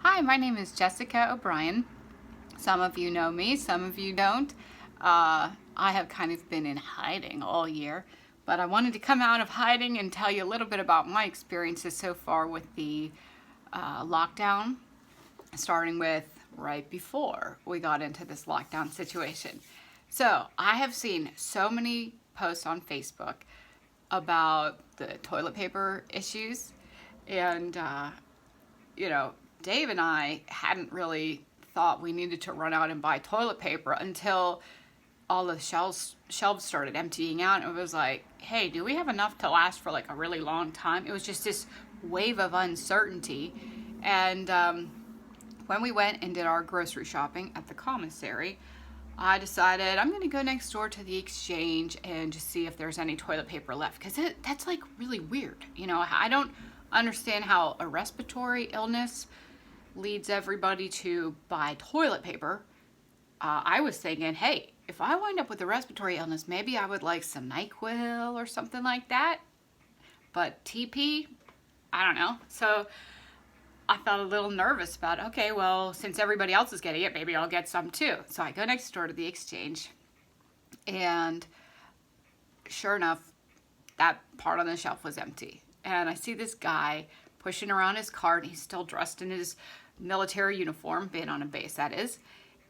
Hi, my name is Jessica O'Brien. Some of you know me, some of you don't. I have kind of been in hiding all year, but I wanted to come out of hiding and tell you a little bit about my experiences so far with the lockdown, starting with right before we got into this lockdown situation. So, I have seen so many posts on Facebook about the toilet paper issues, and you know, Dave and I hadn't really thought we needed to run out and buy toilet paper until all the shelves started emptying out. It was like, hey, do we have enough to last for like a really long time? It was just this wave of uncertainty. And when we went and did our grocery shopping at the commissary, I decided I'm going to go next door to the exchange and just see if there's any toilet paper left, because that's like really weird. You know, I don't understand how a respiratory illness leads everybody to buy toilet paper. I was thinking, hey, if I wind up with a respiratory illness, maybe I would like some NyQuil or something like that. But TP, I don't know. So I felt a little nervous about, okay, well, since everybody else is getting it, maybe I'll get some too. So I go next door to the exchange, and sure enough, that part on the shelf was empty. And I see this guy pushing around his cart. He's still dressed in his military uniform, being on a base, that is.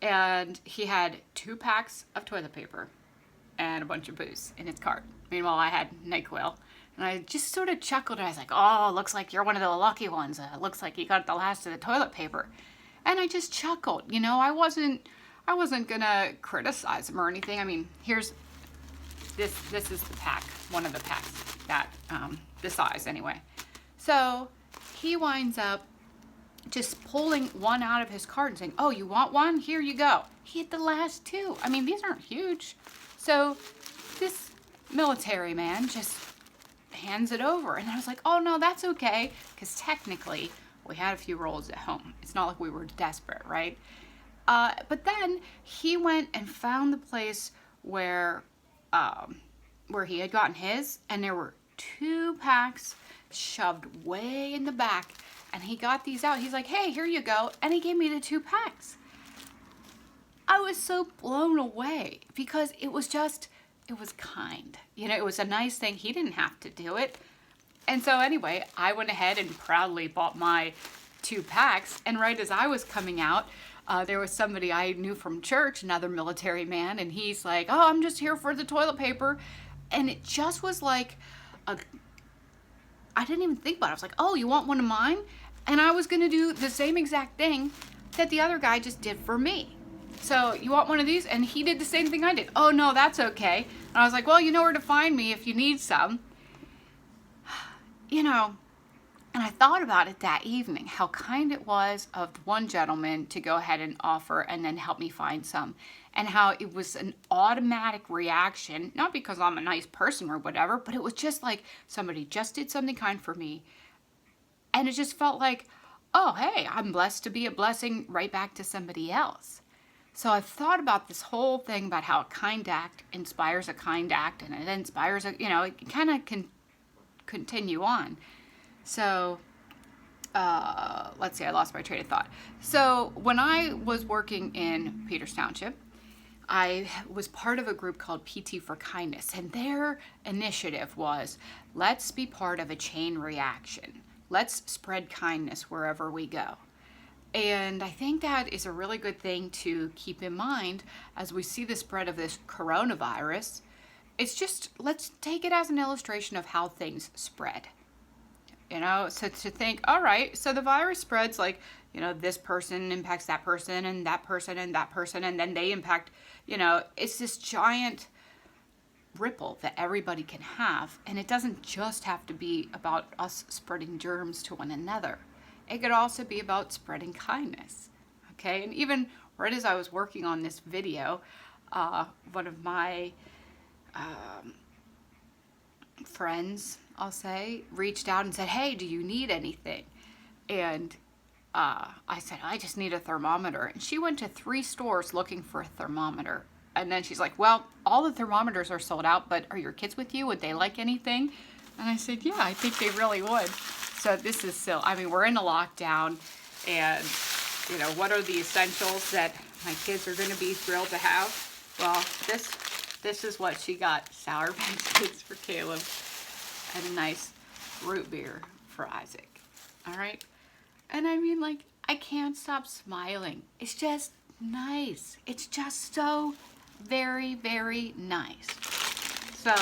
And he had 2 packs of toilet paper and a bunch of booze in his cart. Meanwhile, I had NyQuil. And I just sort of chuckled, and I was like, oh, looks like you're one of the lucky ones. Looks like you got the last of the toilet paper. And I just chuckled. You know, I wasn't gonna criticize him or anything. I mean, here's this is the pack, one of the packs that the size anyway. So he winds up just pulling one out of his cart and saying, oh, you want one? Here you go. He had the last 2. I mean, these aren't huge. So this military man just hands it over. And I was like, oh, no, that's okay. Because technically, we had a few rolls at home. It's not like we were desperate, right? But then he went and found the place where he had gotten his, and there were 2 packs shoved way in the back, and he got these out. He's like, hey, here you go. And he gave me the 2 packs. I was so blown away because it was kind. You know, it was a nice thing. He didn't have to do it. And so anyway, I went ahead and proudly bought my 2 packs. And right as I was coming out, there was somebody I knew from church, another military man, and he's like, oh, I'm just here for the toilet paper. And it just was like I didn't even think about it. I was like, oh, you want one of mine? And I was going to do the same exact thing that the other guy just did for me. So, you want one of these? And he did the same thing I did. Oh, no, that's okay. And I was like, well, you know where to find me if you need some. You know, and I thought about it that evening, how kind it was of one gentleman to go ahead and offer and then help me find some. And how it was an automatic reaction, not because I'm a nice person or whatever, but it was just like somebody just did something kind for me. And it just felt like, oh, hey, I'm blessed to be a blessing right back to somebody else. So I've thought about this whole thing about how a kind act inspires a kind act, and it inspires a, you know, it kind of can continue on. So, let's see, I lost my train of thought. So when I was working in Peters Township, I was part of a group called PT for Kindness, and their initiative was, let's be part of a chain reaction. Let's spread kindness wherever we go. And I think that is a really good thing to keep in mind as we see the spread of this coronavirus. It's just, let's take it as an illustration of how things spread. You know, so to think, all right, so the virus spreads like, you know, this person impacts that person and that person and that person, and then they impact, you know, it's this giant ripple that everybody can have. And it doesn't just have to be about us spreading germs to one another. It could also be about spreading kindness. Okay, and even right as I was working on this video, one of my friends, I'll say, reached out and said, hey, do you need anything? And I said, I just need a thermometer. And she went to 3 stores looking for a thermometer. And then she's like, well, all the thermometers are sold out, but are your kids with you? Would they like anything? And I said, yeah, I think they really would. So this is still, I mean, we're in a lockdown, And, you know, what are the essentials that my kids are going to be thrilled to have? Well, this is what she got. Sour Patch for Caleb and a nice root beer for Isaac. All right? And I mean, like, I can't stop smiling. It's just nice. It's just so very, very nice. So,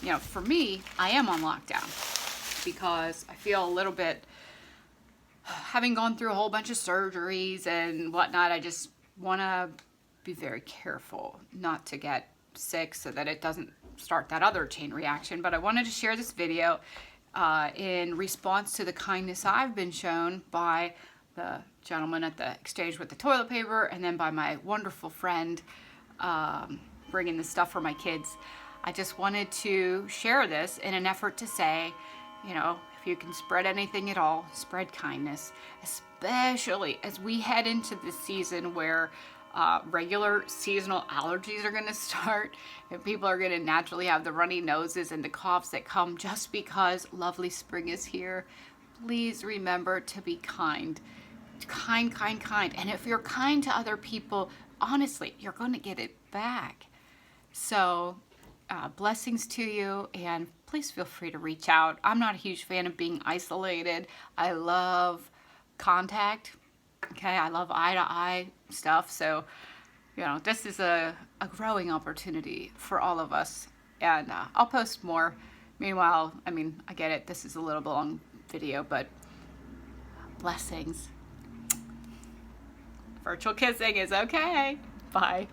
you know, for me, I am on lockdown because I feel a little bit, having gone through a whole bunch of surgeries and whatnot, I just want to be very careful not to get sick so that it doesn't start that other chain reaction. But I wanted to share this video in response to the kindness I've been shown by the gentleman at the exchange with the toilet paper, and then by my wonderful friend bringing the stuff for my kids. I just wanted to share this in an effort to say, you know, if you can spread anything at all, spread kindness, especially as we head into this season where regular seasonal allergies are going to start and people are going to naturally have the runny noses and the coughs that come just because lovely spring is here. Please remember to be kind. Kind, kind, kind. And if you're kind to other people, honestly, you're going to get it back. So blessings to you, and please feel free to reach out. I'm not a huge fan of being isolated. I love contact. Okay, I love eye-to-eye stuff. So, you know, this is a growing opportunity for all of us. And I'll post more. Meanwhile, I mean, I get it. This is a little long video, but blessings. Virtual kissing is okay. Bye.